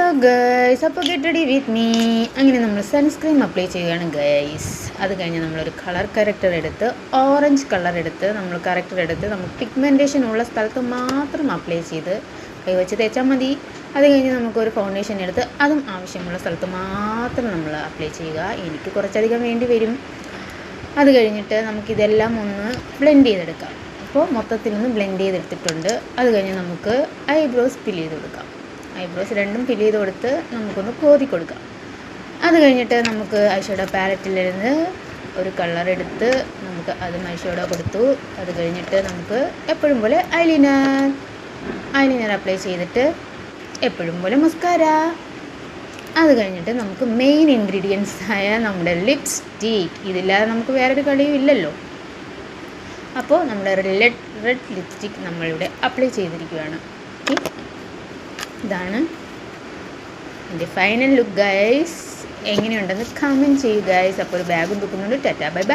Hello guys, അപ്പോൾ get ready with me. അങ്ങനെ നമ്മൾ സൺസ്ക്രീൻ അപ്ലൈ ചെയ്യുകയാണ് ഗൈസ്. അത് കഴിഞ്ഞ് നമ്മളൊരു കളർ കറക്റ്റർ എടുത്ത്, ഓറഞ്ച് കളർ എടുത്ത് നമ്മൾ കറക്റ്റർ എടുത്ത് നമ്മൾ പിഗ്മെൻറ്റേഷൻ ഉള്ള സ്ഥലത്ത് മാത്രം അപ്ലൈ ചെയ്ത് കൈവച്ച് തേച്ചാൽ മതി. അത് കഴിഞ്ഞ് നമുക്കൊരു ഫൗണ്ടേഷൻ എടുത്ത് അതും ആവശ്യമുള്ള സ്ഥലത്ത് മാത്രം നമ്മൾ അപ്ലൈ ചെയ്യുക. എനിക്ക് കുറച്ചധികം വേണ്ടി വരും. അത് കഴിഞ്ഞിട്ട് നമുക്കിതെല്ലാം ഒന്ന് ബ്ലെൻഡ് ചെയ്തെടുക്കാം. അപ്പോൾ മൊത്തത്തിൽ നിന്ന് ബ്ലെൻഡ് ചെയ്തെടുത്തിട്ടുണ്ട്. അത് കഴിഞ്ഞ് നമുക്ക് ഐബ്രോസ് ഫിൽ ചെയ്ത് കൊടുക്കാം. ഐബ്രോസ് രണ്ടും ഫിൽ ചെയ്ത് കൊടുത്ത് നമുക്കൊന്ന് കോതി കൊടുക്കാം. അത് കഴിഞ്ഞിട്ട് നമുക്ക് ഐഷാഡോ പാലറ്റിലിരുന്ന് ഒരു കളർ എടുത്ത് നമുക്ക് അതും ഐഷാഡോ കൊടുത്തു. അത് കഴിഞ്ഞിട്ട് നമുക്ക് എപ്പോഴും പോലെ ഐലൈനർ അപ്ലൈ ചെയ്തിട്ട് എപ്പോഴും പോലെ മസ്കാര. അത് കഴിഞ്ഞിട്ട് നമുക്ക് മെയിൻ ഇൻഗ്രീഡിയൻസ് ആയ നമ്മുടെ ലിപ്സ്റ്റിക്ക്. ഇതില്ലാതെ നമുക്ക് വേറൊരു കളിയും ഇല്ലല്ലോ. അപ്പോൾ നമ്മുടെ റെഡ് ലിപ്സ്റ്റിക്ക് നമ്മളിവിടെ അപ്ലൈ ചെയ്തിരിക്കുകയാണ്. ഇതാണ് എൻ്റെ ഫൈനൽ ലുക്ക് ഗൈസ്. എങ്ങനെയുണ്ടെന്ന് കമൻറ്റ് ചെയ്യൂ ഗൈസ്. അപ്പോൾ ഒരു ബാഗും തൂക്കുന്നുണ്ട്. Tata bye bye.